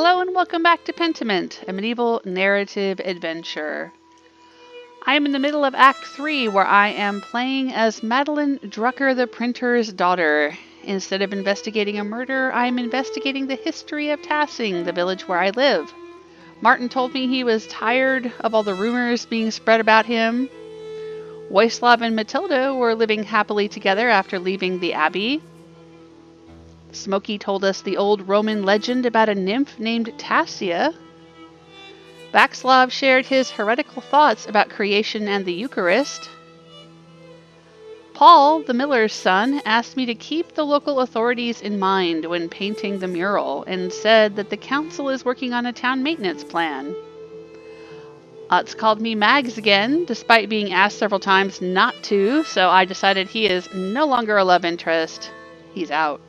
Hello and welcome back to Pentiment, a medieval narrative adventure. I am in the middle of Act 3, where I am playing as Magdalene Drucker the printer's daughter. Instead of investigating a murder, I am investigating the history of Tassing, the village where I live. Martin told me he was tired of all the rumors being spread about him. Wojslav and Matilda were living happily together after leaving the abbey. Smokey told us the old Roman legend about a nymph named Tassia. Václav shared his heretical thoughts about creation and the Eucharist. Paul, the miller's son, asked me to keep the local authorities in mind when painting the mural and said that the council is working on a town maintenance plan. Utz called me Mags again, despite being asked several times not to, so I decided he is no longer a love interest. He's out.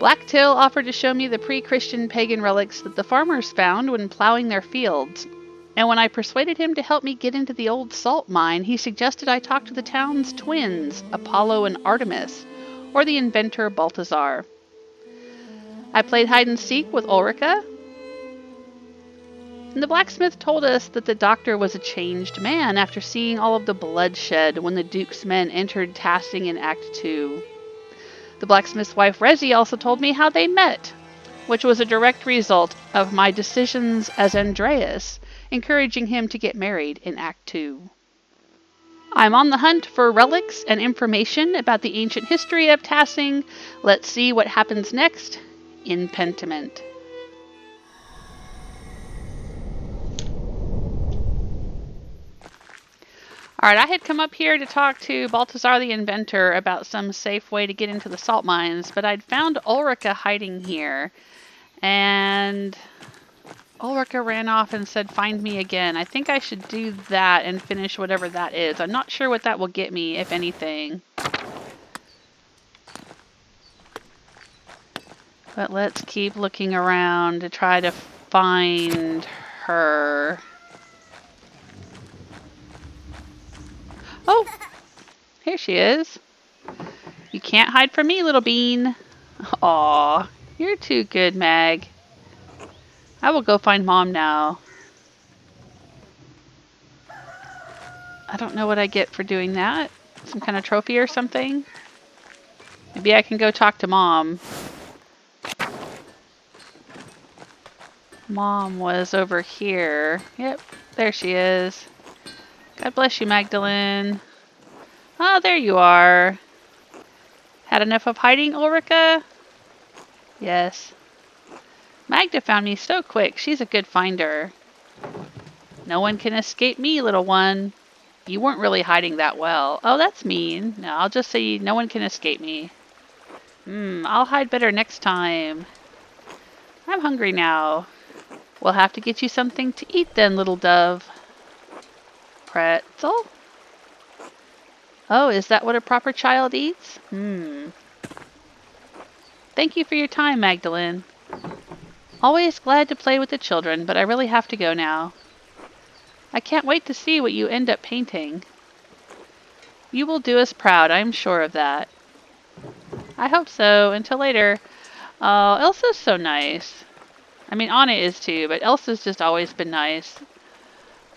Blacktail offered to show me the pre-Christian pagan relics that the farmers found when plowing their fields, and when I persuaded him to help me get into the old salt mine, he suggested I talk to the town's twins, Apollo and Artemis, or the inventor Balthazar. I played hide-and-seek with Ulrich, and the blacksmith told us that the doctor was a changed man after seeing all of the bloodshed when the Duke's men entered Tassing in Act 2. The blacksmith's wife Resi also told me how they met, which was a direct result of my decisions as Andreas, encouraging him to get married in Act 2. I'm on the hunt for relics and information about the ancient history of Tassing. Let's see what happens next in Pentiment. Alright, I had come up here to talk to Balthazar the inventor about some safe way to get into the salt mines, but I'd found Ulrich hiding here, and Ulrich ran off and said, "Find me again." I think I should do that and finish whatever that is. I'm not sure what that will get me, if anything. But let's keep looking around to try to find her. Oh, here she is. You can't hide from me, little bean. Aw, you're too good, Mag. I will go find Mom now. I don't know what I get for doing that. Some kind of trophy or something? Maybe I can go talk to Mom. Mom was over here. Yep, there she is. God bless you, Magdalene. Oh, there you are. Had enough of hiding, Ulrich? Yes. Magda found me so quick. She's a good finder. No one can escape me, little one. You weren't really hiding that well. Oh, that's mean. No, I'll just say no one can escape me. I'll hide better next time. I'm hungry now. We'll have to get you something to eat then, little dove. Pretzel? Oh, is that what a proper child eats? Thank you for your time, Magdalene. Always glad to play with the children, but I really have to go now. I can't wait to see what you end up painting. You will do us proud, I'm sure of that. I hope so. Until later. Oh, Elsa's so nice. I mean, Anna is too, but Elsa's just always been nice.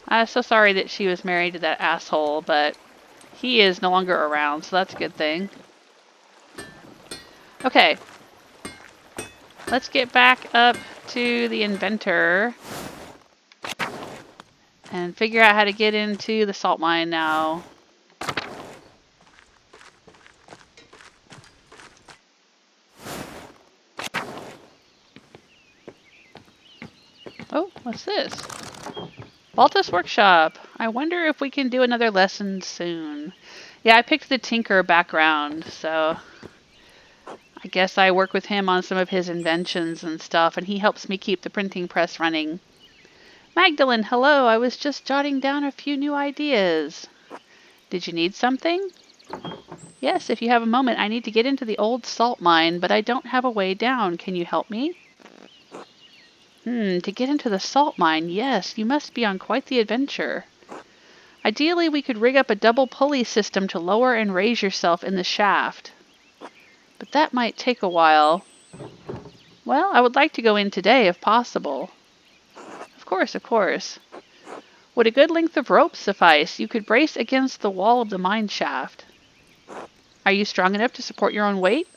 I'm so sorry that she was married to that asshole, but he is no longer around, so that's a good thing. Okay. Let's get back up to the inventor and figure out how to get into the salt mine now. Oh, what's this? Baltus Workshop. I wonder if we can do another lesson soon. Yeah, I picked the Tinker background, so I guess I work with him on some of his inventions and stuff, and he helps me keep the printing press running. Magdalene, hello. I was just jotting down a few new ideas. Did you need something? Yes, if you have a moment. I need to get into the old salt mine, but I don't have a way down. Can you help me? To get into the salt mine, yes, you must be on quite the adventure. Ideally, we could rig up a double pulley system to lower and raise yourself in the shaft. But that might take a while. Well, I would like to go in today if possible. Of course, of course. Would a good length of rope suffice? You could brace against the wall of the mine shaft. Are you strong enough to support your own weight?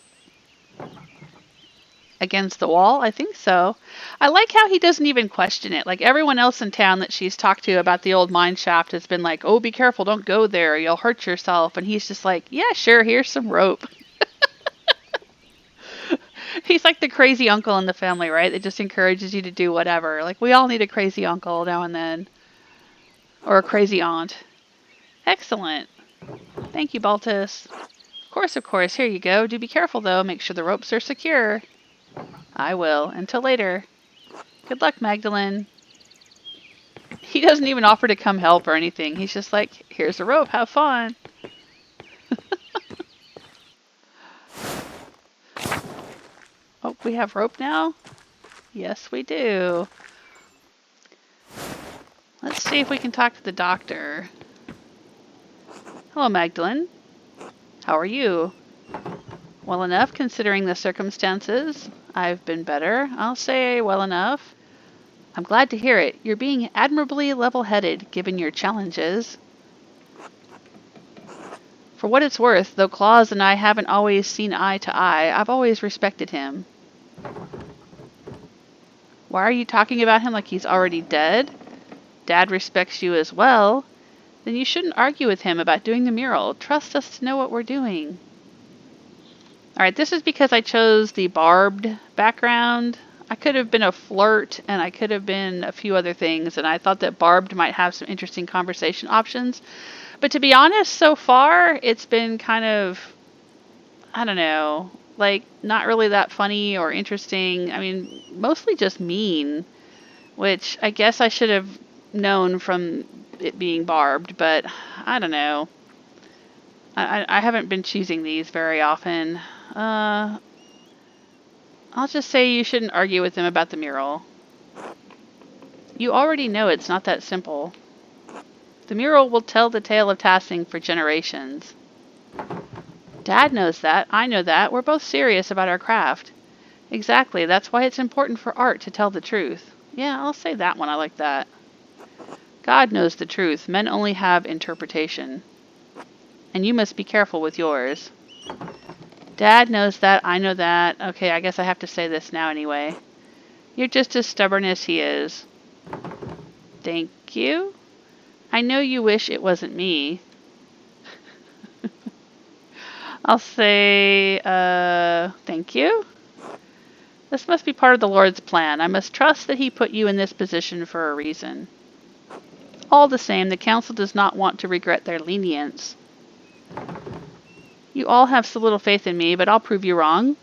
Against the wall? I think so. I like how he doesn't even question it. Like everyone else in town that she's talked to about the old mine shaft has been like, oh, be careful, don't go there, you'll hurt yourself. And he's just like, yeah, sure, here's some rope. He's like the crazy uncle in the family, right? That just encourages you to do whatever. Like we all need a crazy uncle now and then. Or a crazy aunt. Excellent. Thank you, Baltus. Of course. Here you go. Do be careful, though. Make sure the ropes are secure. I will. Until later. Good luck, Magdalene. He doesn't even offer to come help or anything. He's just like, here's a rope. Have fun. Oh, we have rope now? Yes, we do. Let's see if we can talk to the doctor. Hello, Magdalene. How are you? Well enough, considering the circumstances. I've been better. I'll say well enough. I'm glad to hear it. You're being admirably level-headed, given your challenges. For what it's worth, though Claus and I haven't always seen eye to eye, I've always respected him. Why are you talking about him like he's already dead? Dad respects you as well. Then you shouldn't argue with him about doing the mural. Trust us to know what we're doing. Alright, this is because I chose the barbed background. I could have been a flirt, and I could have been a few other things, and I thought that barbed might have some interesting conversation options. But to be honest, so far, it's been kind of, I don't know, like, not really that funny or interesting. I mean, mostly just mean, which I guess I should have known from it being barbed, but I don't know. I haven't been choosing these very often. I'll just say you shouldn't argue with them about the mural. You already know it's not that simple. The mural will tell the tale of tasking for generations. Dad knows that. I know that. We're both serious about our craft. Exactly. That's why it's important for art to tell the truth. Yeah, I'll say that one. I like that. God knows the truth. Men only have interpretation. And you must be careful with yours. Dad knows that. I know that. Okay, I guess I have to say this now anyway. You're just as stubborn as he is. Thank you. I know you wish it wasn't me. I'll say, thank you. This must be part of the Lord's plan. I must trust that he put you in this position for a reason. All the same, the council does not want to regret their lenience. You all have so little faith in me, but I'll prove you wrong.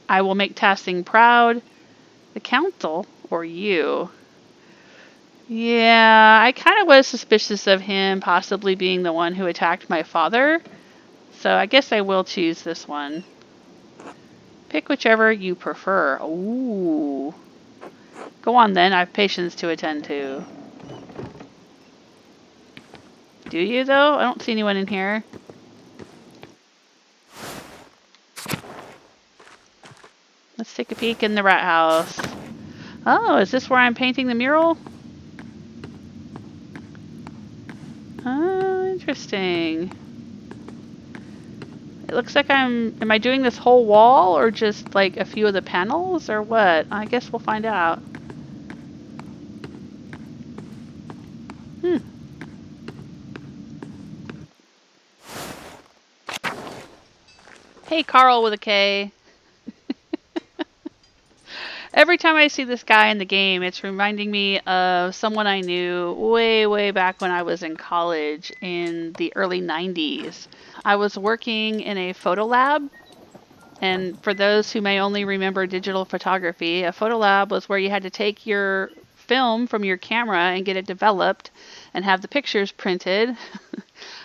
I will make tasking proud. The council or you? Yeah, I kind of was suspicious of him possibly being the one who attacked my father. So I guess I will choose this one. Pick whichever you prefer. Ooh. Go on then, I have patients to attend to. Do you though? I don't see anyone in here. Let's take a peek in the rat house. Oh, is this where I'm painting the mural? Oh, interesting. It looks like am I doing this whole wall or just like a few of the panels or what? I guess we'll find out. Hey, Carl with a K. Every time I see this guy in the game, it's reminding me of someone I knew way, way back when I was in college in the early 90s. I was working in a photo lab, and for those who may only remember digital photography, a photo lab was where you had to take your film from your camera and get it developed and have the pictures printed.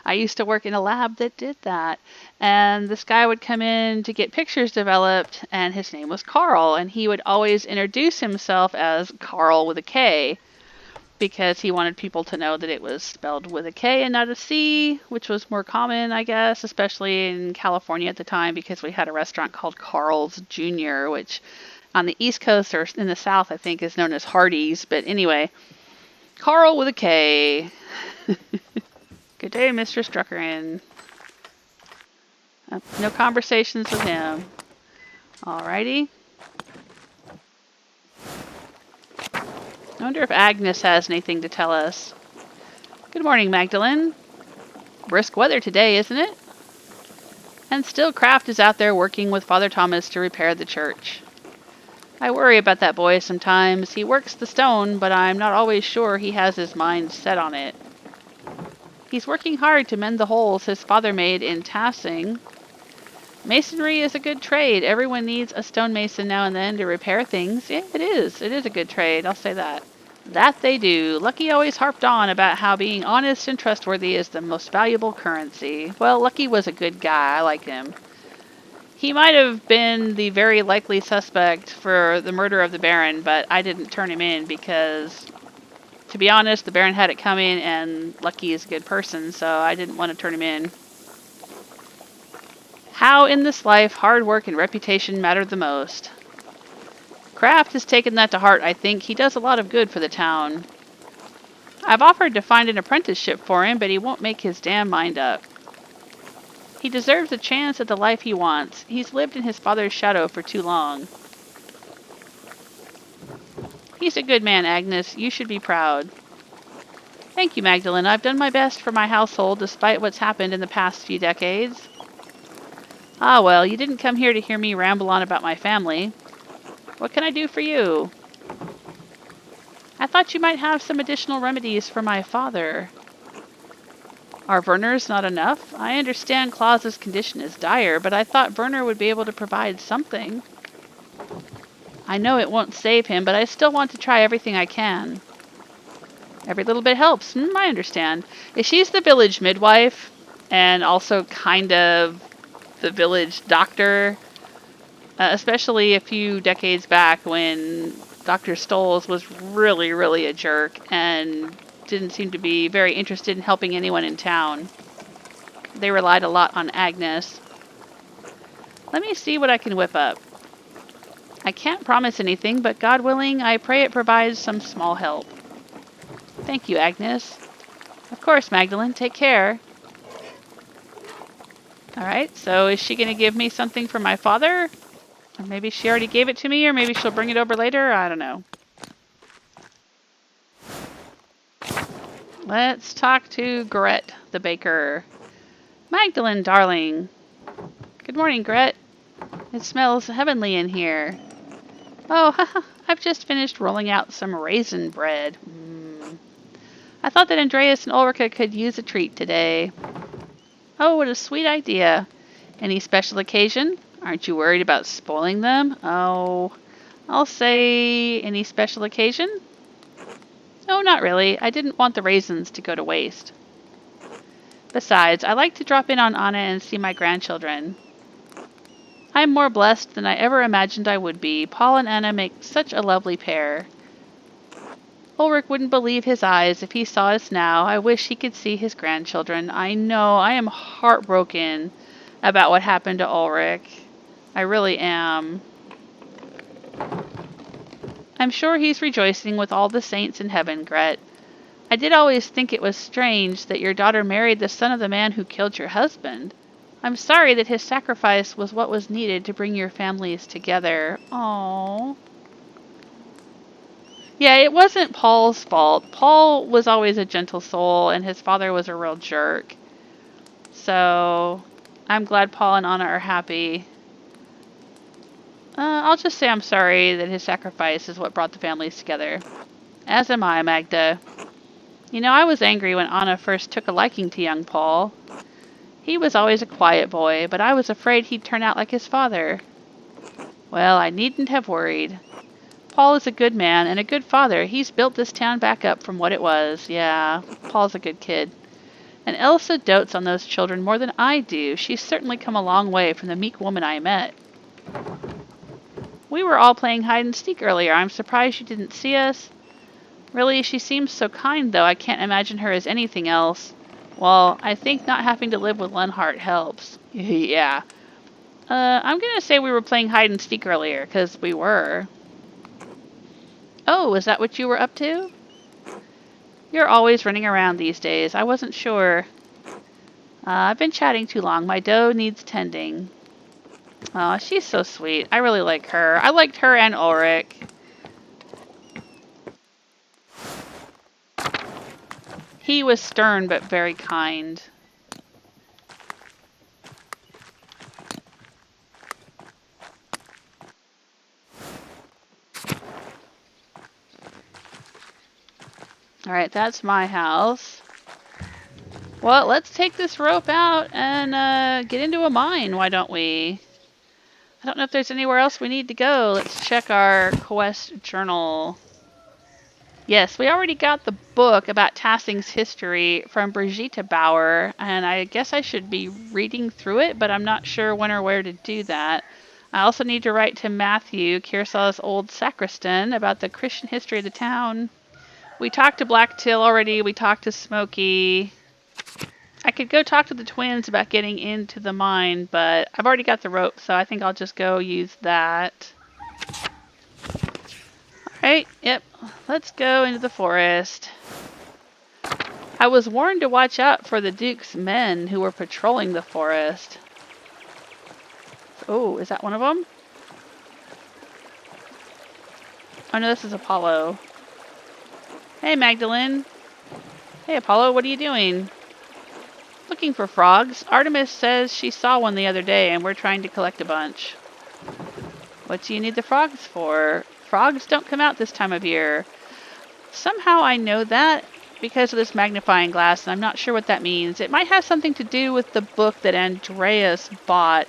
I used to work in a lab that did that. And this guy would come in to get pictures developed, and his name was Carl. And he would always introduce himself as Carl with a K, because he wanted people to know that it was spelled with a K and not a C, which was more common, I guess, especially in California at the time, because we had a restaurant called Carl's Jr., which on the East Coast or in the South, I think, is known as Hardee's. But anyway, Carl with a K. Good day, Mr. Struckerin. No conversations with him. Alrighty. I wonder if Agnes has anything to tell us. Good morning, Magdalene. Brisk weather today, isn't it? And still Kraft is out there working with Father Thomas to repair the church. I worry about that boy sometimes. He works the stone, but I'm not always sure he has his mind set on it. He's working hard to mend the holes his father made in Tassing. Masonry is a good trade. Everyone needs a stonemason now and then to repair things. Yeah, it is. It is a good trade, I'll say that. That they do. Lucky always harped on about how being honest and trustworthy is the most valuable currency. Well, Lucky was a good guy. I like him. He might have been the very likely suspect for the murder of the Baron, but I didn't turn him in because, to be honest, the Baron had it coming and Lucky is a good person, so I didn't want to turn him in. How in this life hard work and reputation matter the most. Kraft has taken that to heart, I think. He does a lot of good for the town. I've offered to find an apprenticeship for him, but he won't make his damn mind up. He deserves a chance at the life he wants. He's lived in his father's shadow for too long. He's a good man, Agnes. You should be proud. Thank you, Magdalene. I've done my best for my household, despite what's happened in the past few decades. Ah, well, you didn't come here to hear me ramble on about my family. What can I do for you? I thought you might have some additional remedies for my father. Are Werner's not enough? I understand Claus's condition is dire, but I thought Werner would be able to provide something. I know it won't save him, but I still want to try everything I can. Every little bit helps. I understand. She's the village midwife, and also kind of the village doctor. Especially a few decades back when Dr. Stolz was really, really a jerk and didn't seem to be very interested in helping anyone in town. They relied a lot on Agnes. Let me see what I can whip up. I can't promise anything, but God willing, I pray it provides some small help. Thank you, Agnes. Of course, Magdalene. Take care. Alright, so is she going to give me something for my father? Or maybe she already gave it to me, or maybe she'll bring it over later. I don't know. Let's talk to Gret, the baker. Magdalene, darling. Good morning, Gret. It smells heavenly in here. Oh, haha, I've just finished rolling out some raisin bread. I thought that Andreas and Ulrich could use a treat today. Oh, what a sweet idea. Any special occasion? Aren't you worried about spoiling them? Oh, I'll say any special occasion? No, not really. I didn't want the raisins to go to waste. Besides, I like to drop in on Anna and see my grandchildren. I'm more blessed than I ever imagined I would be. Paul and Anna make such a lovely pair. Ulrich wouldn't believe his eyes if he saw us now. I wish he could see his grandchildren. I know, I am heartbroken about what happened to Ulrich. I really am. I'm sure he's rejoicing with all the saints in heaven, Gret. I did always think it was strange that your daughter married the son of the man who killed your husband. I'm sorry that his sacrifice was what was needed to bring your families together. Aww. Yeah, it wasn't Paul's fault. Paul was always a gentle soul, and his father was a real jerk. So, I'm glad Paul and Anna are happy. I'll just say I'm sorry that his sacrifice is what brought the families together. As am I, Magda. You know, I was angry when Anna first took a liking to young Paul. He was always a quiet boy, but I was afraid he'd turn out like his father. Well, I needn't have worried. Paul is a good man and a good father. He's built this town back up from what it was. Yeah, Paul's a good kid. And Elsa dotes on those children more than I do. She's certainly come a long way from the meek woman I met. We were all playing hide and seek earlier. I'm surprised you didn't see us. Really, she seems so kind, though. I can't imagine her as anything else. Well, I think not having to live with Lenhardt helps. Yeah. I'm gonna say we were playing hide and seek earlier, because we were. Oh, is that what you were up to? You're always running around these days. I wasn't sure. I've been chatting too long. My doe needs tending. Aw, she's so sweet. I really like her. I liked her and Ulrich. He was stern but very kind. Alright, that's my house. Well, let's take this rope out and get into a mine, why don't we? I don't know if there's anywhere else we need to go. Let's check our quest journal. Yes, we already got the book about Tassing's history from Brigitte Bauer, and I guess I should be reading through it, but I'm not sure when or where to do that. I also need to write to Matthew, Kearsaw's old sacristan, about the Christian history of the town. We talked to Blacktail already. We talked to Smokey. I could go talk to the twins about getting into the mine, but I've already got the rope, so I think I'll just go use that. Alright, yep. Let's go into the forest. I was warned to watch out for the Duke's men who were patrolling the forest. Oh, is that one of them? Oh no, this is Apollo. Hey, Magdalene. Hey, Apollo, what are you doing? Looking for frogs. Artemis says she saw one the other day, and we're trying to collect a bunch. What do you need the frogs for? Frogs don't come out this time of year. Somehow I know that because of this magnifying glass, and I'm not sure what that means. It might have something to do with the book that Andreas bought.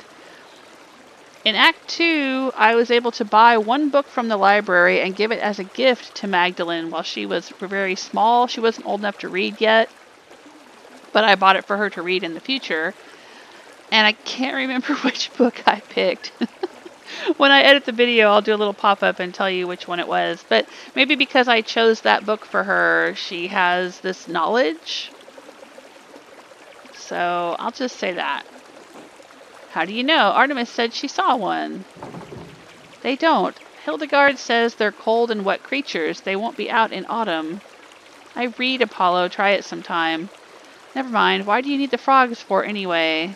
In Act 2, I was able to buy one book from the library and give it as a gift to Magdalene while she was very small. She wasn't old enough to read yet, but I bought it for her to read in the future. And I can't remember which book I picked. When I edit the video, I'll do a little pop-up and tell you which one it was. But maybe because I chose that book for her, she has this knowledge. So I'll just say that. How do you know? Artemis said she saw one. They don't. Hildegard says they're cold and wet creatures. They won't be out in autumn. I read, Apollo. Try it sometime. Never mind. Why do you need the frogs for anyway?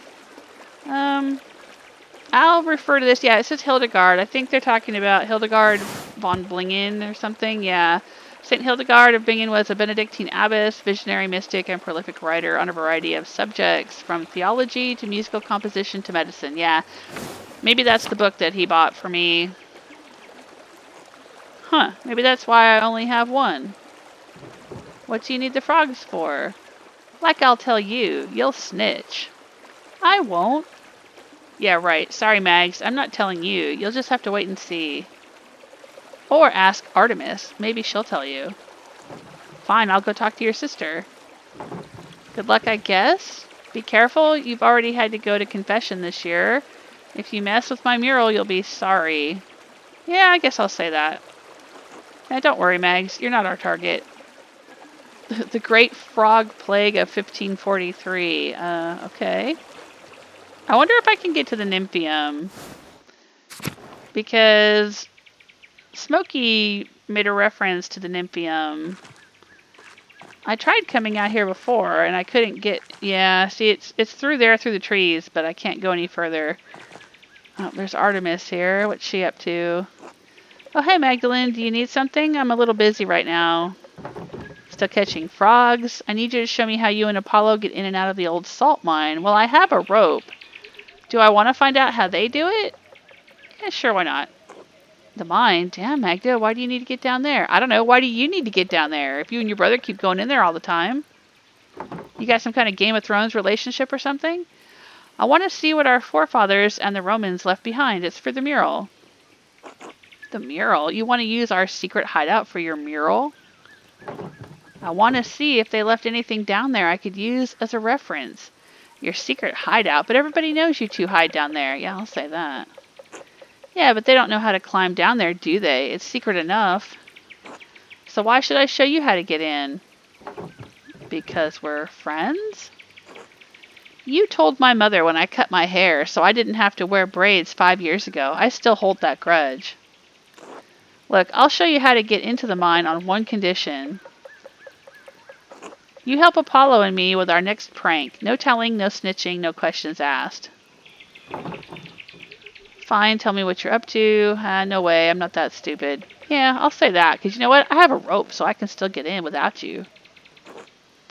I'll refer to this. Yeah, it says Hildegard. I think they're talking about Hildegard von Bingen or something. Yeah. St. Hildegard of Bingen was a Benedictine abbess, visionary mystic, and prolific writer on a variety of subjects, from theology to musical composition to medicine. Yeah. Maybe that's the book that he bought for me. Huh. Maybe that's why I only have one. What do you need the frogs for? Like I'll tell you. You'll snitch. I won't. Yeah, right. Sorry, Mags. I'm not telling you. You'll just have to wait and see. Or ask Artemis. Maybe she'll tell you. Fine, I'll go talk to your sister. Good luck, I guess. Be careful. You've already had to go to confession this year. If you mess with my mural, you'll be sorry. Yeah, I guess I'll say that. Yeah, don't worry, Mags. You're not our target. The Great Frog Plague of 1543. Okay. I wonder if I can get to the Nymphium. Because Smokey made a reference to the Nymphium. I tried coming out here before and I couldn't get... Yeah, see, it's through there, through the trees, but I can't go any further. Oh, there's Artemis here. What's she up to? Oh, hey, Magdalene. Do you need something? I'm a little busy right now. Still catching frogs. I need you to show me how you and Apollo get in and out of the old salt mine. Well, I have a rope. Do I want to find out how they do it? Yeah, sure, why not? The mine? Damn, Magda, why do you need to get down there? I don't know. Why do you need to get down there if you and your brother keep going in there all the time? You got some kind of Game of Thrones relationship or something? I want to see what our forefathers and the Romans left behind. It's for the mural. The mural? You want to use our secret hideout for your mural? I want to see if they left anything down there I could use as a reference. Your secret hideout, but everybody knows you two hide down there. Yeah, I'll say that. Yeah, but they don't know how to climb down there, do they? It's secret enough. So why should I show you how to get in? Because we're friends? You told my mother when I cut my hair so I didn't have to wear braids 5 years ago. I still hold that grudge. Look, I'll show you how to get into the mine on one condition. You help Apollo and me with our next prank. No telling, no snitching, no questions asked. Fine, tell me what you're up to. No way, I'm not that stupid. Yeah, I'll say that, because you know what? I have a rope, so I can still get in without you.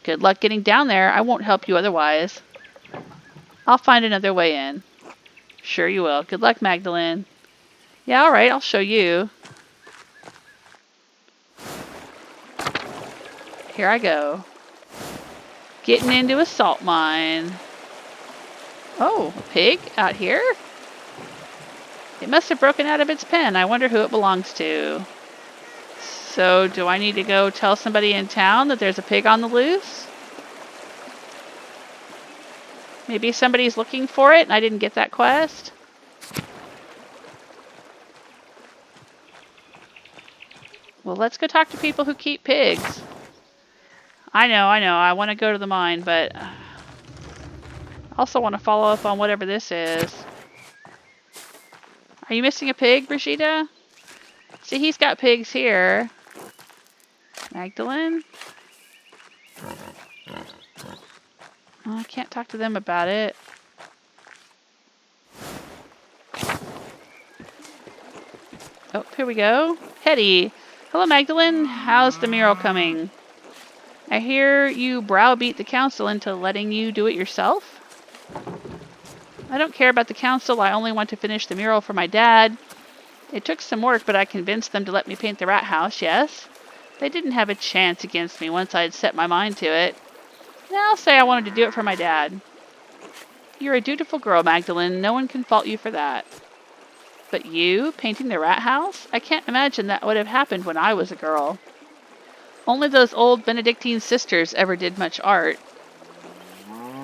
Good luck getting down there. I won't help you otherwise. I'll find another way in. Sure you will. Good luck, Magdalene. Yeah, alright, I'll show you. Here I go. Getting into a salt mine. Oh, a pig out here? It must have broken out of its pen. I wonder who it belongs to. So, do I need to go tell somebody in town that there's a pig on the loose? Maybe somebody's looking for it and I didn't get that quest? Well, let's go talk to people who keep pigs. I know. I want to go to the mine, but I also want to follow up on whatever this is. Are you missing a pig, Brigitte? See, he's got pigs here. Magdalene? Oh, I can't talk to them about it. Oh, here we go. Hetty. Hello, Magdalene. How's the mural coming? I hear you browbeat the council into letting you do it yourself? I don't care about the council. I only want to finish the mural for my dad. It took some work, but I convinced them to let me paint the rat house, yes? They didn't have a chance against me once I had set my mind to it. Now I'll say I wanted to do it for my dad. You're a dutiful girl, Magdalene. No one can fault you for that. But you, painting the rat house? I can't imagine that would have happened when I was a girl. Only those old Benedictine sisters ever did much art.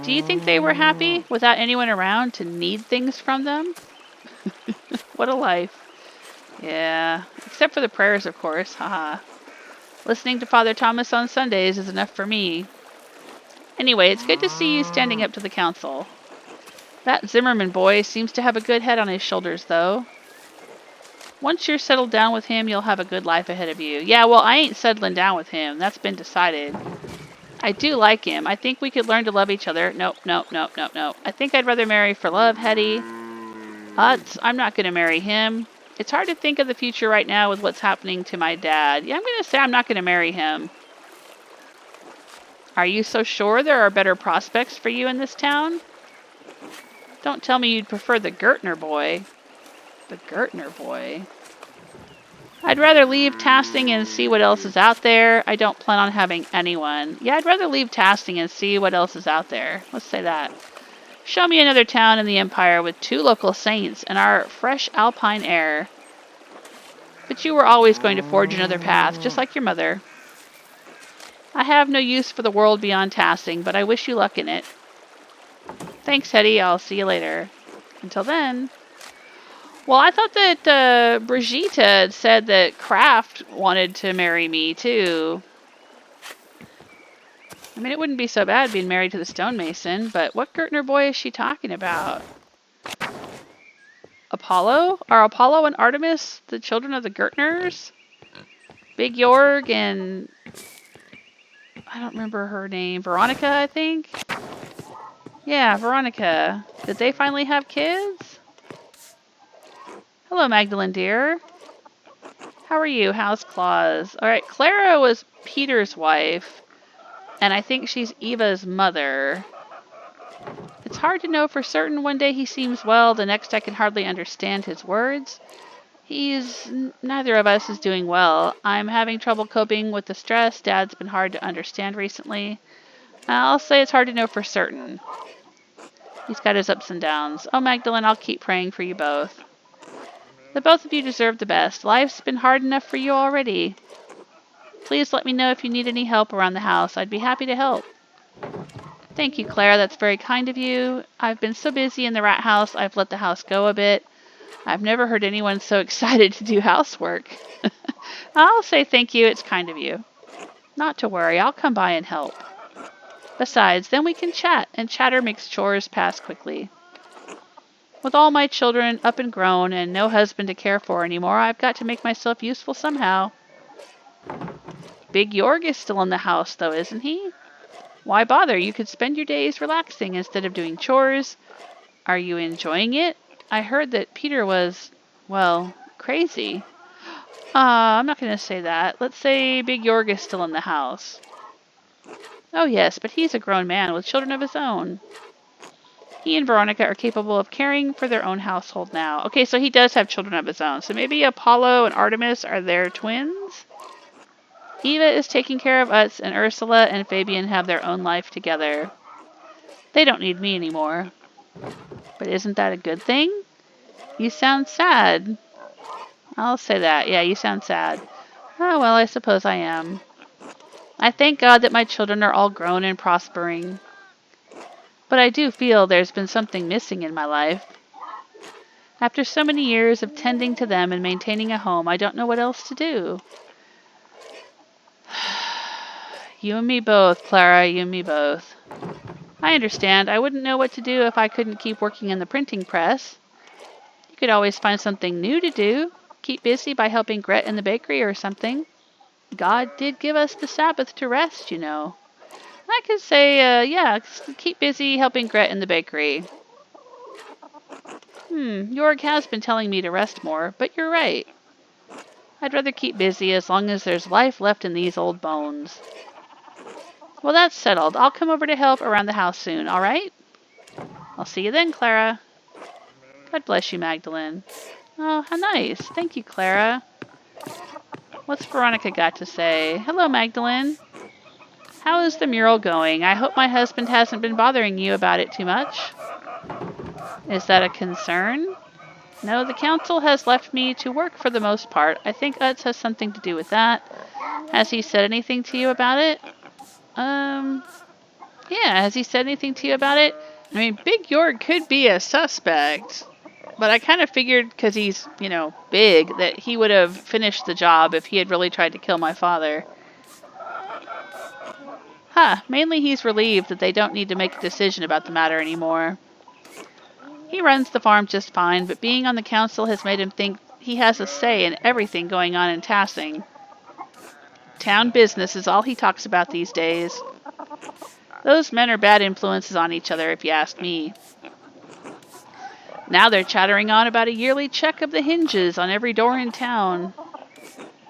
Do you think they were happy without anyone around to need things from them? What a life. Yeah, except for the prayers, of course. Haha. Listening to Father Thomas on Sundays is enough for me. Anyway, it's good to see you standing up to the council. That Zimmerman boy seems to have a good head on his shoulders, though. Once you're settled down with him, you'll have a good life ahead of you. Yeah, well, I ain't settling down with him. That's been decided. I do like him. I think we could learn to love each other. Nope. I think I'd rather marry for love, Hetty. I'm not going to marry him. It's hard to think of the future right now with what's happening to my dad. Yeah, I'm going to say I'm not going to marry him. Are you so sure there are better prospects for you in this town? Don't tell me you'd prefer the Gertner boy. The Gertner boy? I'd rather leave tasting and see what else is out there. I don't plan on having anyone. Yeah, I'd rather leave tasting and see what else is out there. Let's say that. Show me another town in the Empire with 2 local saints and our fresh alpine air. But you were always going to forge another path, just like your mother. I have no use for the world beyond tasting, but I wish you luck in it. Thanks, Hetty. I'll see you later. Until then. Well, I thought that Brigitte had said that Kraft wanted to marry me, too. I mean, it wouldn't be so bad being married to the stonemason, but what Gertner boy is she talking about? Apollo? Are Apollo and Artemis the children of the Gertners? Big Jorg and... I don't remember her name. Veronica, I think? Yeah, Veronica. Did they finally have kids? Hello, Magdalene, dear. How are you? How's Claus? Alright, Clara was Peter's wife, and I think she's Eva's mother. It's hard to know for certain. One day he seems well, the next I can hardly understand his words. Neither of us is doing well. I'm having trouble coping with the stress. Dad's been hard to understand recently. I'll say it's hard to know for certain. He's got his ups and downs. Oh, Magdalene, I'll keep praying for you both. The both of you deserve the best. Life's been hard enough for you already. Please let me know if you need any help around the house. I'd be happy to help. Thank you, Claire. That's very kind of you. I've been so busy in the rat house, I've let the house go a bit. I've never heard anyone so excited to do housework. I'll say thank you. It's kind of you. Not to worry. I'll come by and help. Besides, then we can chat, and chatter makes chores pass quickly. With all my children up and grown and no husband to care for anymore, I've got to make myself useful somehow. Big Jorg is still in the house, though, isn't he? Why bother? You could spend your days relaxing instead of doing chores. Are you enjoying it? I heard that Peter was, well, crazy. I'm not going to say that. Let's say Big Jorg is still in the house. Oh yes, but he's a grown man with children of his own. He and Veronica are capable of caring for their own household now. Okay, so he does have children of his own. So maybe Apollo and Artemis are their twins? Eva is taking care of Utz, and Ursula and Fabian have their own life together. They don't need me anymore. But isn't that a good thing? You sound sad. I'll say that. Yeah, you sound sad. Oh, well, I suppose I am. I thank God that my children are all grown and prospering. But I do feel there's been something missing in my life. After so many years of tending to them and maintaining a home, I don't know what else to do. You and me both, Clara, you and me both. I understand. I wouldn't know what to do if I couldn't keep working in the printing press. You could always find something new to do. Keep busy by helping Gret in the bakery or something. God did give us the Sabbath to rest, you know. I could say, yeah, keep busy helping Gret in the bakery. Jorg has been telling me to rest more, but you're right. I'd rather keep busy as long as there's life left in these old bones. Well, that's settled. I'll come over to help around the house soon, all right? I'll see you then, Clara. God bless you, Magdalene. Oh, how nice. Thank you, Clara. What's Veronica got to say? Hello, Magdalene. How is the mural going? I hope my husband hasn't been bothering you about it too much. Is that a concern? No, the council has left me to work for the most part. I think Utz has something to do with that. Has he said anything to you about it? Yeah, has he said anything to you about it? I mean, Big Jorg could be a suspect. But I kind of figured, because he's, you know, big, that he would have finished the job if he had really tried to kill my father. Mainly he's relieved that they don't need to make a decision about the matter anymore. He runs the farm just fine, but being on the council has made him think he has a say in everything going on in Tassing. Town business is all he talks about these days. Those men are bad influences on each other, if you ask me. Now they're chattering on about a yearly check of the hinges on every door in town.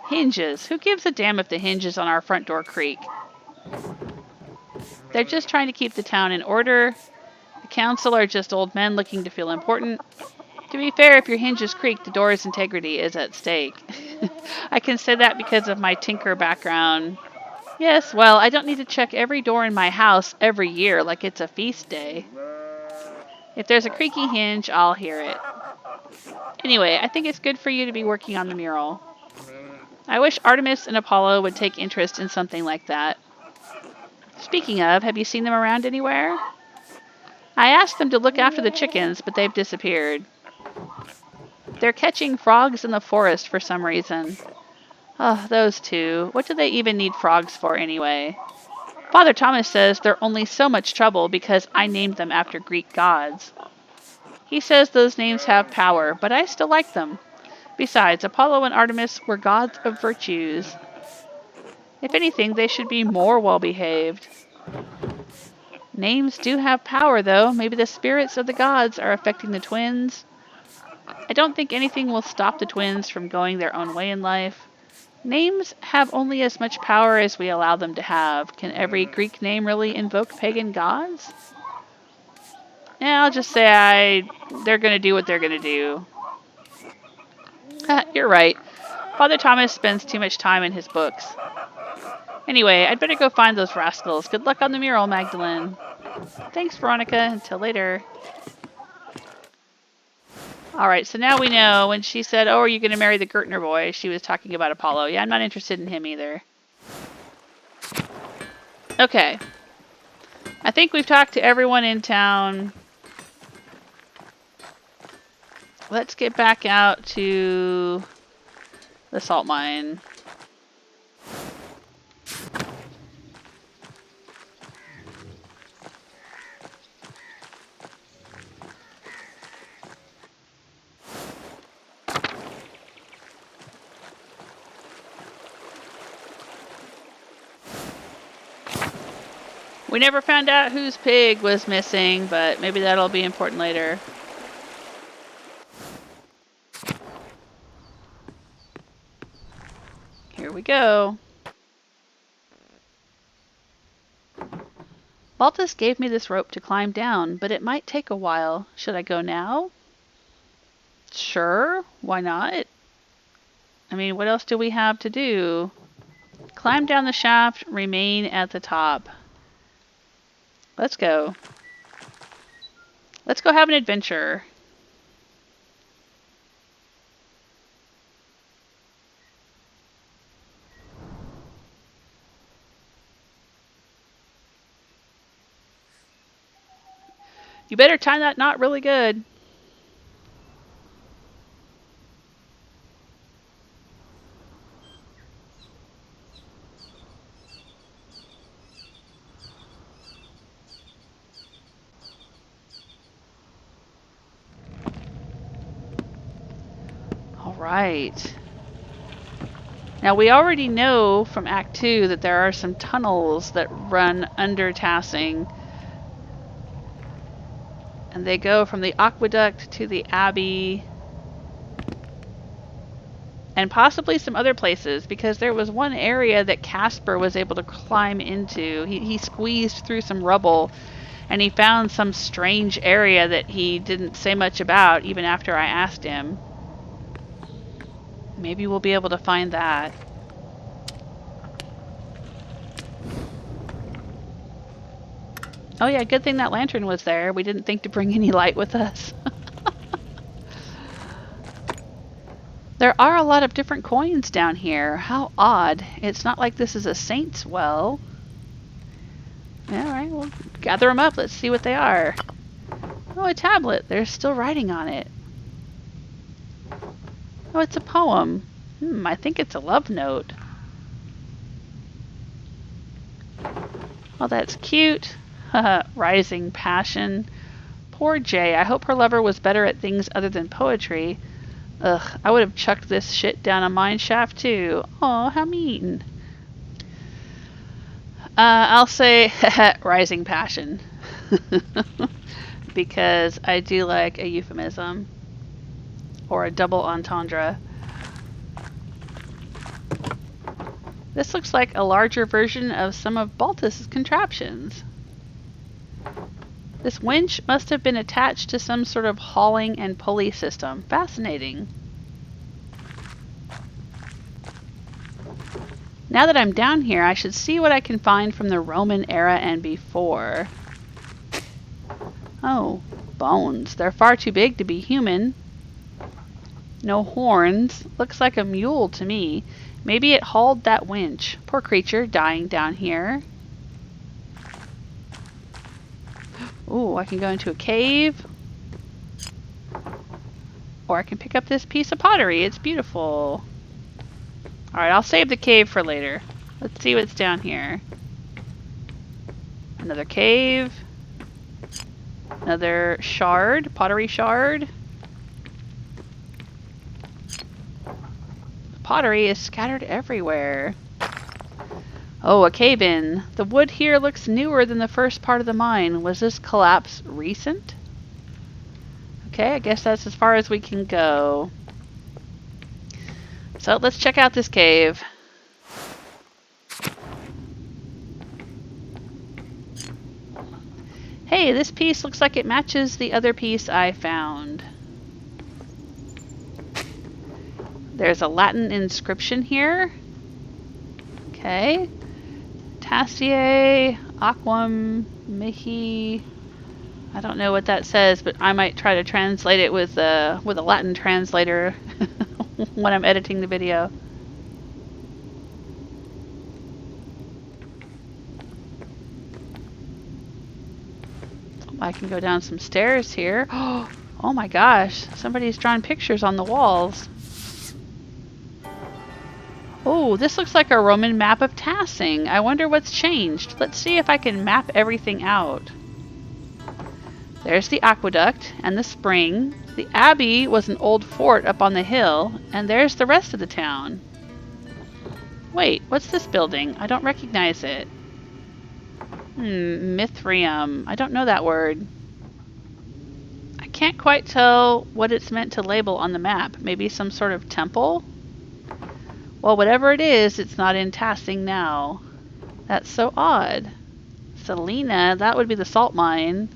Hinges? Who gives a damn if the hinges on our front door creak? They're just trying to keep the town in order. The council are just old men looking to feel important. To be fair, if your hinges creak, the door's integrity is at stake. I can say that because of my tinker background. Yes, well, I don't need to check every door in my house every year like it's a feast day. If there's a creaky hinge, I'll hear it. Anyway, I think it's good for you to be working on the mural. I wish Artemis and Apollo would take interest in something like that. Speaking of, have you seen them around anywhere? I asked them to look after the chickens, but they've disappeared. They're catching frogs in the forest for some reason. Oh, those two. What do they even need frogs for anyway? Father Thomas says they're only so much trouble because I named them after Greek gods. He says those names have power, but I still like them. Besides, Apollo and Artemis were gods of virtues. If anything, they should be more well-behaved. Names do have power, though. Maybe the spirits of the gods are affecting the twins. I don't think anything will stop the twins from going their own way in life. Names have only as much power as we allow them to have. Can every Greek name really invoke pagan gods? Yeah, I'll just say they're going to do what they're going to do. You're right. Father Thomas spends too much time in his books. Anyway, I'd better go find those rascals. Good luck on the mural, Magdalene. Thanks, Veronica. Until later. Alright, so now we know when she said, oh, are you going to marry the Gertner boy? She was talking about Apollo. Yeah, I'm not interested in him either. Okay. I think we've talked to everyone in town. Let's get back out to the salt mine. We never found out whose pig was missing, but maybe that'll be important later. Here we go. Baltus gave me this rope to climb down, but it might take a while. Should I go now? Sure, why not? I mean, what else do we have to do? Climb down the shaft, remain at the top. Let's go. Let's go have an adventure. You better tie that knot really good. Right. Now we already know from Act 2 that there are some tunnels that run under Tassing. And they go from the aqueduct to the abbey. And possibly some other places, because there was one area that Casper was able to climb into. He squeezed through some rubble and he found some strange area that he didn't say much about even after I asked him. Maybe we'll be able to find that. Oh yeah, good thing that lantern was there. We didn't think to bring any light with us. There are a lot of different coins down here. How odd. It's not like this is a saint's well. Alright, we'll gather them up. Let's see what they are. Oh, a tablet. There's still writing on it. Oh, it's a poem. I think it's a love note. Oh, that's cute. Rising passion. Poor Jay. I hope her lover was better at things other than poetry. Ugh, I would have chucked this shit down a mine shaft too. Oh, how mean. I'll say rising passion. Because I do like a euphemism. Or a double entendre. This looks like a larger version of some of Baltus's contraptions. This winch must have been attached to some sort of hauling and pulley system. Fascinating. Now that I'm down here, I should see what I can find from the Roman era and before. Oh, bones. They're far too big to be human. No horns. Looks like a mule to me. Maybe it hauled that winch. Poor creature, dying down here. Ooh, I can go into a cave. Or I can pick up this piece of pottery. It's beautiful. Alright, I'll save the cave for later. Let's see what's down here. Another cave. Another shard. Pottery shard. Pottery is scattered everywhere. Oh, a cave-in. The wood here looks newer than the first part of the mine. Was this collapse recent? Okay, I guess that's as far as we can go. So let's check out this cave. Hey, this piece looks like it matches the other piece I found. There's a Latin inscription here. Okay. Tassier, Aquam, Mihi. I don't know what that says, but I might try to translate it with a Latin translator when I'm editing the video. I can go down some stairs here. Oh my gosh, somebody's drawn pictures on the walls. Oh, this looks like a Roman map of Tassing. I wonder what's changed. Let's see if I can map everything out. There's the aqueduct and the spring. The abbey was an old fort up on the hill, and there's the rest of the town. Wait, what's this building? I don't recognize it. Mithrium. I don't know that word. I can't quite tell what it's meant to label on the map. Maybe some sort of temple? Well, whatever it is, it's not in Tassing now. That's so odd. Selena, that would be the salt mine.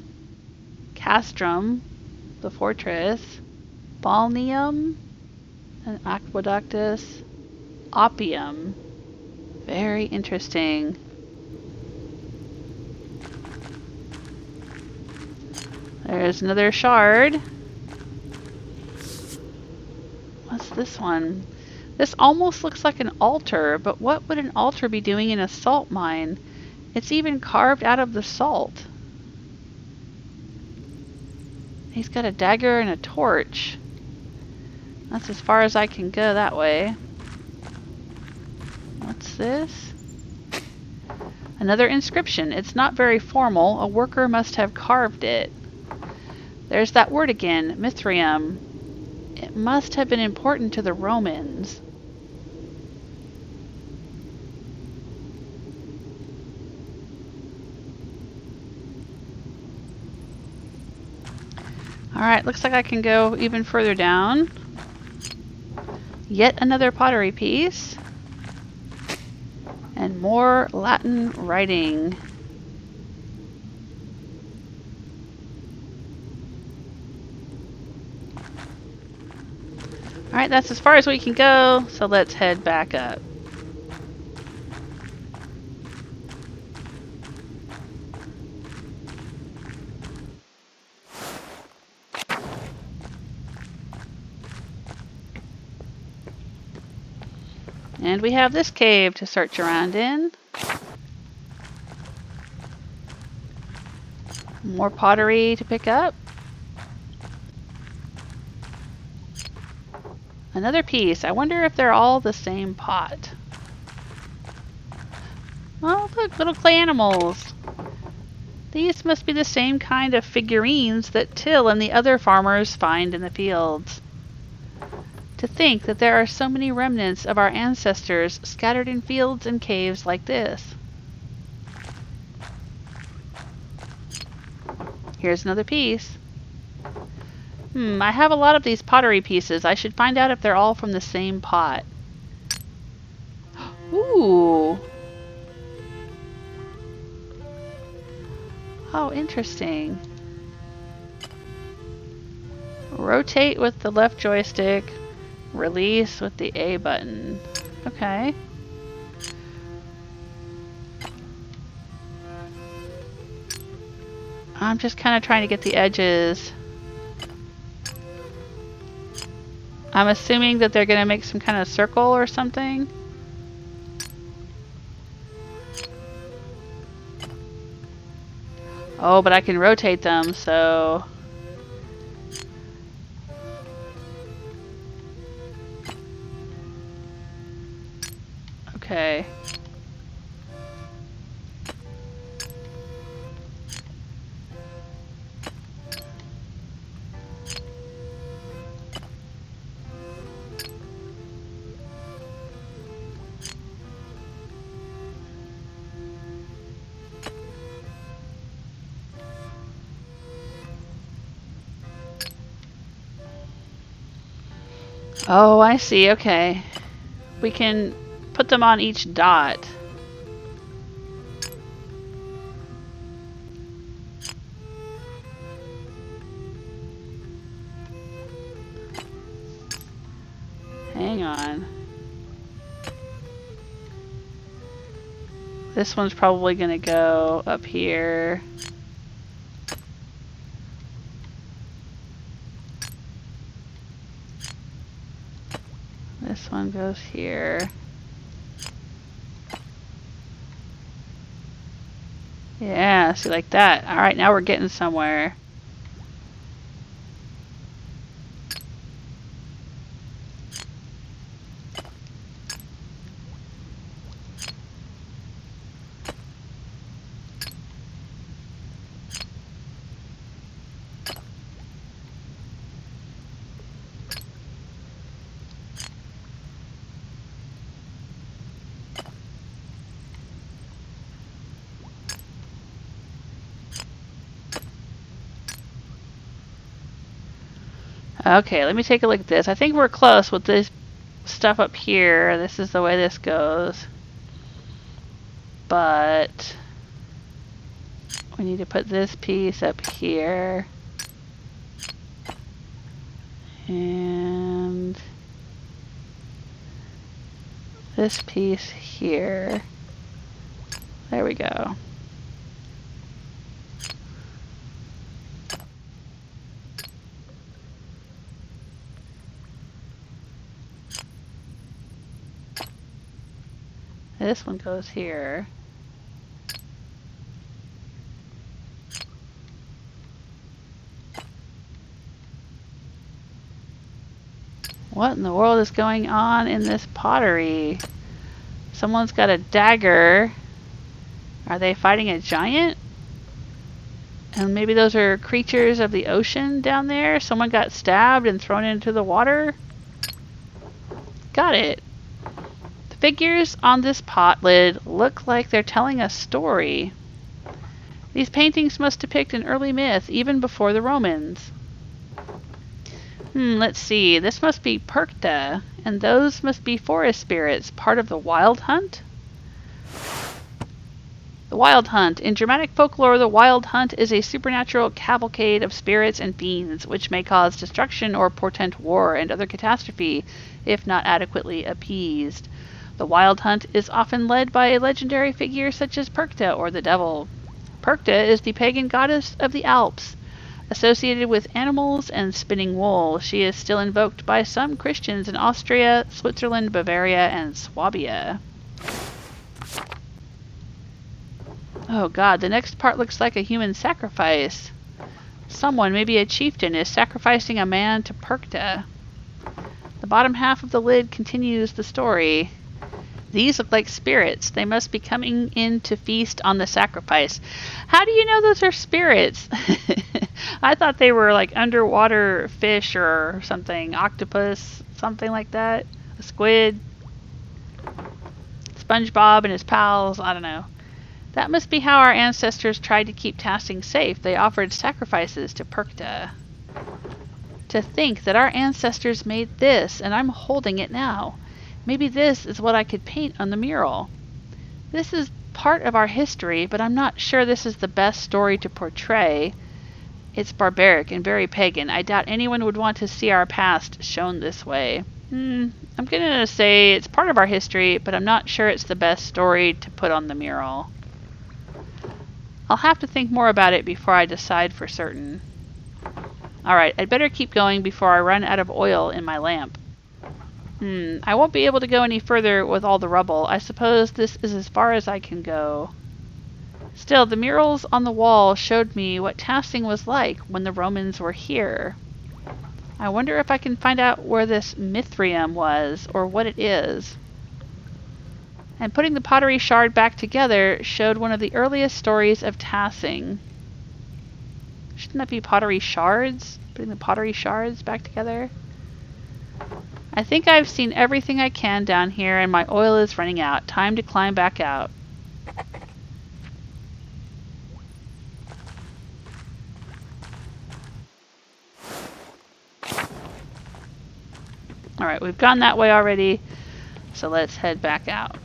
Castrum, the fortress. Balneum, an aqueductus. Opium. Very interesting. There's another shard. What's this one? This almost looks like an altar, but what would an altar be doing in a salt mine? It's even carved out of the salt. He's got a dagger and a torch. That's as far as I can go that way. What's this? Another inscription. It's not very formal. A worker must have carved it. There's that word again, Mithrium. It must have been important to the Romans. Alright, looks like I can go even further down. Yet another pottery piece. And more Latin writing. Alright, that's as far as we can go, so let's head back up. And we have this cave to search around in. More pottery to pick up. Another piece. I wonder if they're all the same pot. Oh, look, little clay animals. These must be the same kind of figurines that Till and the other farmers find in the fields. To think that there are so many remnants of our ancestors scattered in fields and caves like this. Here's another piece. I have a lot of these pottery pieces. I should find out if they're all from the same pot. Ooh. Oh, interesting. Rotate with the left joystick. Release with the A button. Okay. I'm just kind of trying to get the edges. I'm assuming that they're going to make some kind of circle or something. Oh, but I can rotate them, so... Okay. Oh, I see. Okay. We can put them on each dot. Hang on. This one's probably going to go up here. This one goes here. Yeah, see, like that. Alright, now we're getting somewhere. Okay, let me take a look at this. I think we're close with this stuff up here. This is the way this goes. But we need to put this piece up here. And this piece here. There we go. This one goes here. What in the world is going on in this pottery? Someone's got a dagger. Are they fighting a giant? And maybe those are creatures of the ocean down there? Someone got stabbed and thrown into the water? Got it. The figures on this pot lid look like they're telling a story. These paintings must depict an early myth, even before the Romans. Let's see. This must be Perkta, and those must be forest spirits, part of the Wild Hunt? The Wild Hunt. In Germanic folklore, the Wild Hunt is a supernatural cavalcade of spirits and fiends, which may cause destruction or portend war and other catastrophe, if not adequately appeased. The Wild Hunt is often led by a legendary figure such as Perkta or the Devil. Perkta is the pagan goddess of the Alps. Associated with animals and spinning wool, she is still invoked by some Christians in Austria, Switzerland, Bavaria, and Swabia. Oh god, the next part looks like a human sacrifice. Someone, maybe a chieftain, is sacrificing a man to Perkta. The bottom half of the lid continues the story. These look like spirits. They must be coming in to feast on the sacrifice. How do you know those are spirits? I thought they were like underwater fish or something. Octopus, something like that. A squid. SpongeBob and his pals. I don't know. That must be how our ancestors tried to keep Tassing safe. They offered sacrifices to Perkta. To think that our ancestors made this, and I'm holding it now. Maybe this is what I could paint on the mural. This is part of our history, but I'm not sure this is the best story to portray. It's barbaric and very pagan. I doubt anyone would want to see our past shown this way. I'm gonna say it's part of our history, but I'm not sure it's the best story to put on the mural. I'll have to think more about it before I decide for certain. Alright, I'd better keep going before I run out of oil in my lamp. I won't be able to go any further with all the rubble. I suppose this is as far as I can go. Still, the murals on the wall showed me what Tassing was like when the Romans were here. I wonder if I can find out where this Mithrium was, or what it is. And putting the pottery shard back together showed one of the earliest stories of Tassing. Shouldn't that be pottery shards? Putting the pottery shards back together? I think I've seen everything I can down here and my oil is running out. Time to climb back out. Alright, we've gone that way already, so let's head back out.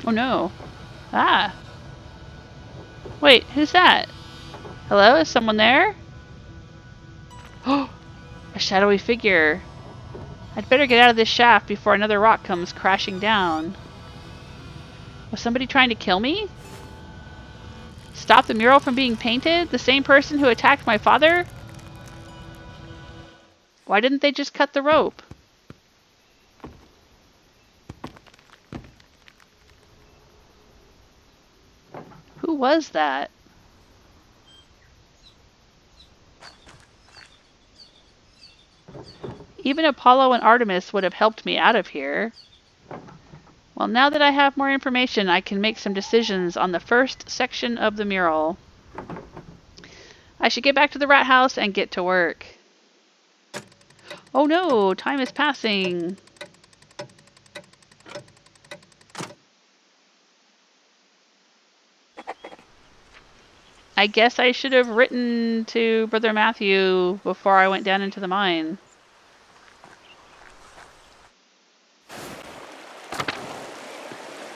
Oh no. Ah! Wait, who's that? Hello, is someone there? Oh, a shadowy figure. I'd better get out of this shaft before another rock comes crashing down. Was somebody trying to kill me? Stop the mural from being painted? The same person who attacked my father? Why didn't they just cut the rope? Who was that? Even Apollo and Artemis would have helped me out of here. Well, now that I have more information, I can make some decisions on the first section of the mural. I should get back to the rat house and get to work. Oh no, time is passing. I guess I should have written to Brother Matthew before I went down into the mine.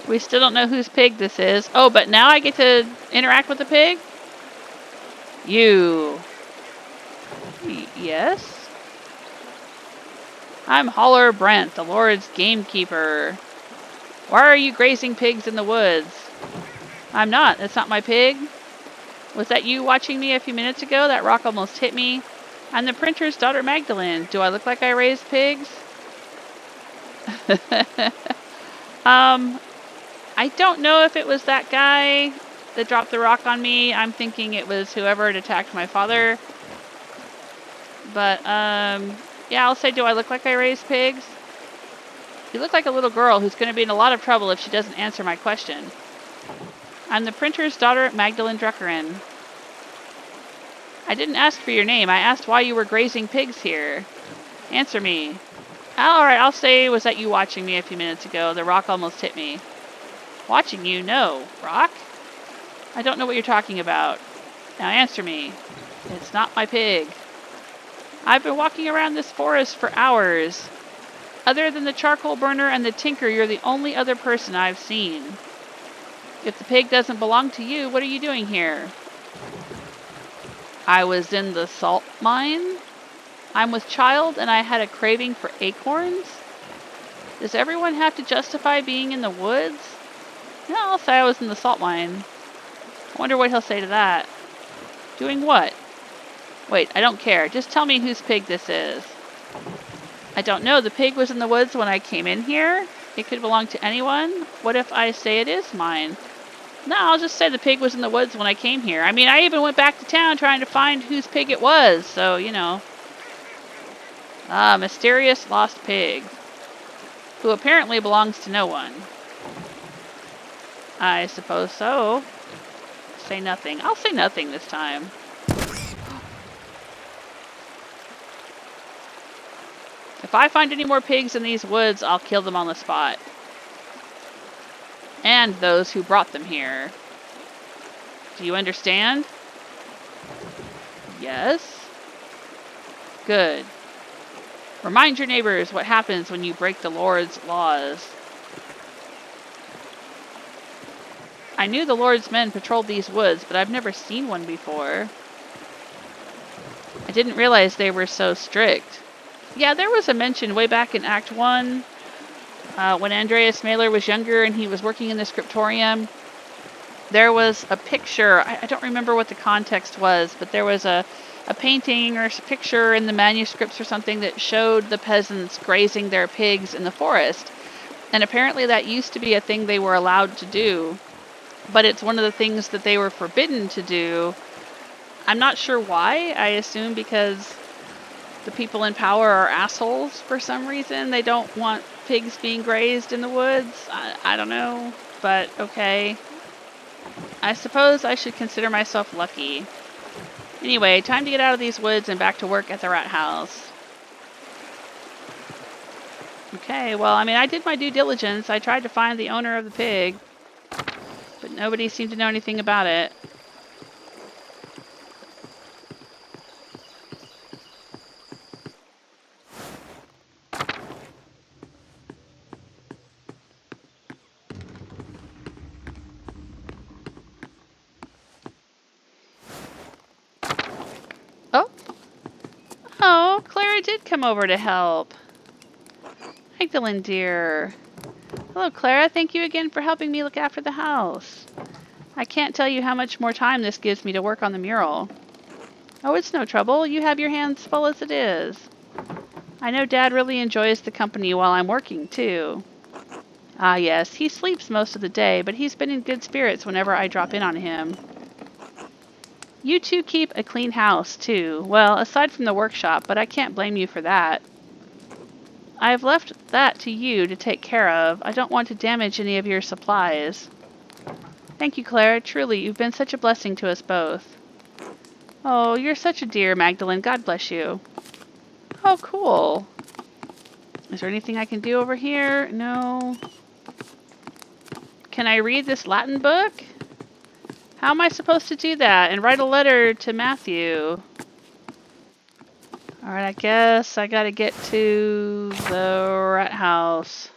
We still don't know whose pig this is. Oh, but now I get to interact with the pig? You. Yes? I'm Holler Brent, the Lord's gamekeeper. Why are you grazing pigs in the woods? I'm not. That's not my pig. Was that you watching me a few minutes ago? That rock almost hit me. I'm the printer's daughter, Magdalene. Do I look like I raised pigs? I don't know if it was that guy that dropped the rock on me. I'm thinking it was whoever had attacked my father. But, yeah, I'll say, do I look like I raised pigs? You look like a little girl who's going to be in a lot of trouble if she doesn't answer my question. I'm the printer's daughter, Magdalene Druckerin. I didn't ask for your name. I asked why you were grazing pigs here. Answer me. Alright, I'll say, was that you watching me a few minutes ago? The rock almost hit me. Watching you? No. Rock? I don't know what you're talking about. Now answer me. It's not my pig. I've been walking around this forest for hours. Other than the charcoal burner and the tinker, you're the only other person I've seen. If the pig doesn't belong to you, what are you doing here? I was in the salt mine. I'm with child and I had a craving for acorns. Does everyone have to justify being in the woods? No, I'll say I was in the salt mine. I wonder what he'll say to that. Doing what? Wait, I don't care. Just tell me whose pig this is. I don't know. The pig was in the woods when I came in here. It could belong to anyone. What if I say it is mine? No, I'll just say the pig was in the woods when I came here. I mean, I even went back to town trying to find whose pig it was, so, you know. Mysterious lost pig. Who apparently belongs to no one. I suppose so. Say nothing. I'll say nothing this time. If I find any more pigs in these woods, I'll kill them on the spot. And those who brought them here. Do you understand? Yes. Good. Remind your neighbors what happens when you break the Lord's laws. I knew the Lord's men patrolled these woods, but I've never seen one before. I didn't realize they were so strict. Yeah, there was a mention way back in Act 1, when Andreas Maler was younger and he was working in the scriptorium. There was a picture, I don't remember what the context was, but there was a painting or a picture in the manuscripts or something that showed the peasants grazing their pigs in the forest. And apparently that used to be a thing they were allowed to do, but it's one of the things that they were forbidden to do. I'm not sure why. I assume because the people in power are assholes for some reason. They don't want pigs being grazed in the woods. I don't know, but okay. I suppose I should consider myself lucky. Anyway, time to get out of these woods and back to work at the rat house. Okay, well, I mean, I did my due diligence. I tried to find the owner of the pig, but nobody seemed to know anything about it. Oh, Clara did come over to help. Magdalene, dear. Hello, Clara. Thank you again for helping me look after the house. I can't tell you how much more time this gives me to work on the mural. Oh, it's no trouble. You have your hands full as it is. I know Dad really enjoys the company while I'm working, too. Ah, yes. He sleeps most of the day, but he's been in good spirits whenever I drop in on him. You two keep a clean house, too. Well, aside from the workshop, but I can't blame you for that. I've left that to you to take care of. I don't want to damage any of your supplies. Thank you, Clara. Truly, you've been such a blessing to us both. Oh, you're such a dear, Magdalene. God bless you. Oh, cool. Is there anything I can do over here? No. Can I read this Latin book? How am I supposed to do that and write a letter to Matthew? Alright, I guess I gotta get to the rat house.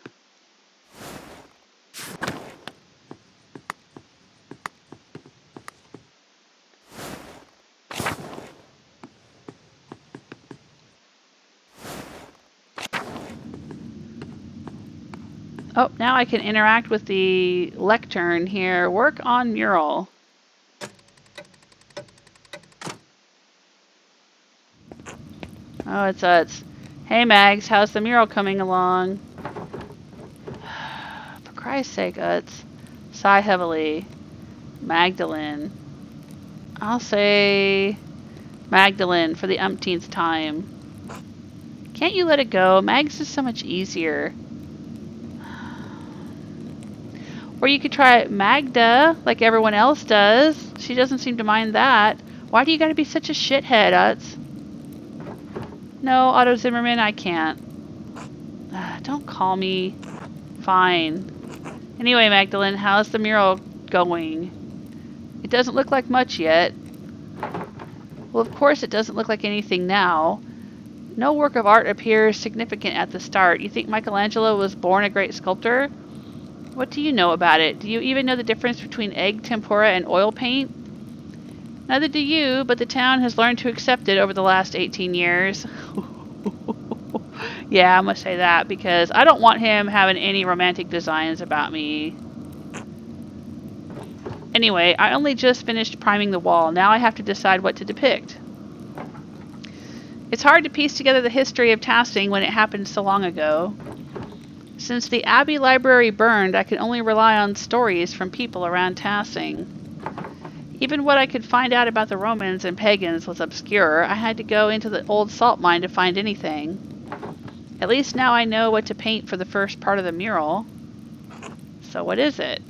Oh, now I can interact with the lectern here. Work on mural. Oh, it's hey Mags, how's the mural coming along? For Christ's sake, Utz. Sigh heavily. Magdalene. I'll say Magdalene for the umpteenth time. Can't you let it go? Mags is so much easier. Or you could try Magda, like everyone else does. She doesn't seem to mind that. Why do you gotta be such a shithead, Utz? No, Otto Zimmerman, I can't. Don't call me. Fine. Anyway, Magdalene, how's the mural going? It doesn't look like much yet. Well, of course it doesn't look like anything now. No work of art appears significant at the start. You think Michelangelo was born a great sculptor? What do you know about it? Do you even know the difference between egg tempera and oil paint? Neither do you, but the town has learned to accept it over the last 18 years. Yeah, I'm gonna say that because I don't want him having any romantic designs about me. Anyway, I only just finished priming the wall. Now I have to decide what to depict. It's hard to piece together the history of Tasting when it happened so long ago. Since the Abbey Library burned, I could only rely on stories from people around Tasting. Even what I could find out about the Romans and pagans was obscure. I had to go into the old salt mine to find anything. At least now I know what to paint for the first part of the mural. So what is it?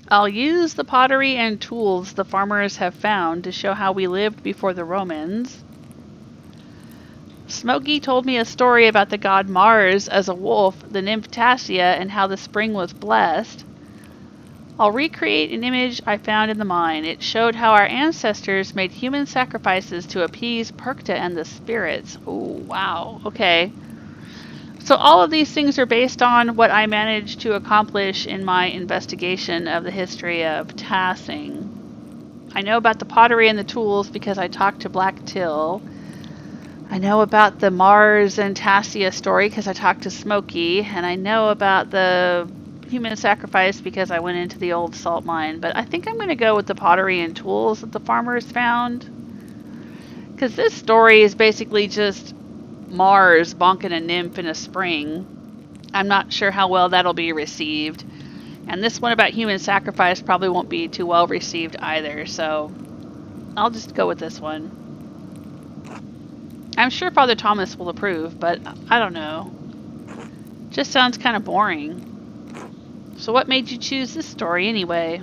I'll use the pottery and tools the farmers have found to show how we lived before the Romans. Smokey told me a story about the god Mars as a wolf, the nymph Tassia, and how the spring was blessed. I'll recreate an image I found in the mine. It showed how our ancestors made human sacrifices to appease Perkta and the spirits. Oh, wow. Okay. So all of these things are based on what I managed to accomplish in my investigation of the history of Tasting. I know about the pottery and the tools because I talked to Black Till. I know about the Mars and Tassia story because I talked to Smokey. And I know about the human sacrifice because I went into the old salt mine. But I think I'm going to go with the pottery and tools that the farmers found. Because this story is basically just Mars bonking a nymph in a spring. I'm not sure how well that'll be received. And this one about human sacrifice probably won't be too well received either. So I'll just go with this one. I'm sure Father Thomas will approve, but I don't know. Just sounds kind of boring. So what made you choose this story anyway?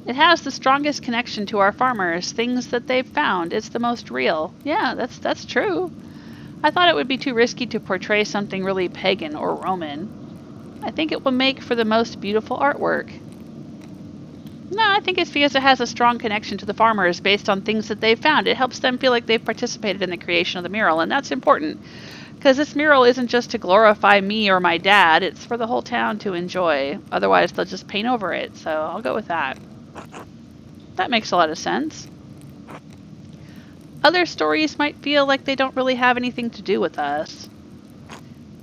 It has the strongest connection to our farmers, things that they've found. It's the most real. Yeah, that's true. I thought it would be too risky to portray something really pagan or Roman. I think it will make for the most beautiful artwork. No, I think it's because it has a strong connection to the farmers based on things that they've found. It helps them feel like they've participated in the creation of the mural, and that's important. Because this mural isn't just to glorify me or my dad, it's for the whole town to enjoy. Otherwise, they'll just paint over it, so I'll go with that. That makes a lot of sense. Other stories might feel like they don't really have anything to do with us.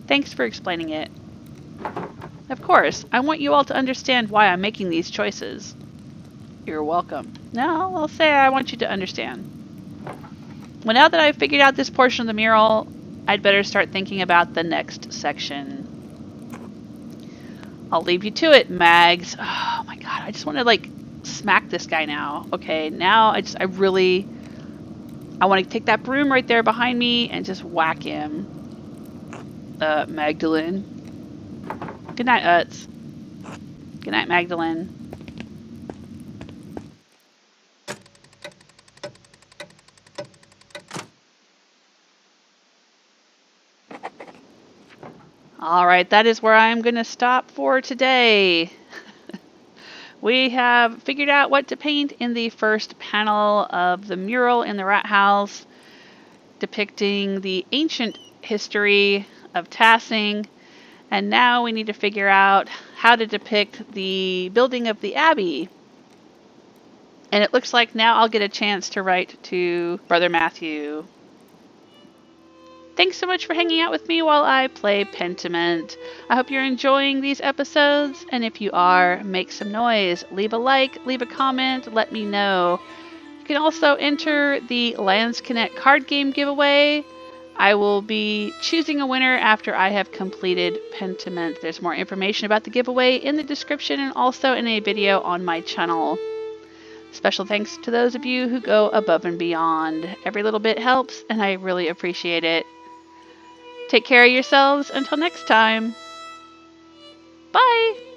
Thanks for explaining it. Of course, I want you all to understand why I'm making these choices. You're welcome. No, I'll say I want you to understand. Well, now that I've figured out this portion of the mural, I'd better start thinking about the next section. I'll leave you to it, Mags. Oh my god, I just want to like smack this guy now. Okay, now I want to take that broom right there behind me and just whack him. Magdalene. Good night, Utz. Good night, Magdalene. Alright, that is where I'm going to stop for today. We have figured out what to paint in the first panel of the mural in the rat house, depicting the ancient history of Tassing, and now we need to figure out how to depict the building of the abbey. And it looks like now I'll get a chance to write to Brother Matthew. Thanks so much for hanging out with me while I play Pentiment. I hope you're enjoying these episodes, and if you are, make some noise. Leave a like, leave a comment, let me know. You can also enter the Lansquenet card game giveaway. I will be choosing a winner after I have completed Pentiment. There's more information about the giveaway in the description and also in a video on my channel. Special thanks to those of you who go above and beyond. Every little bit helps, and I really appreciate it. Take care of yourselves until next time. Bye!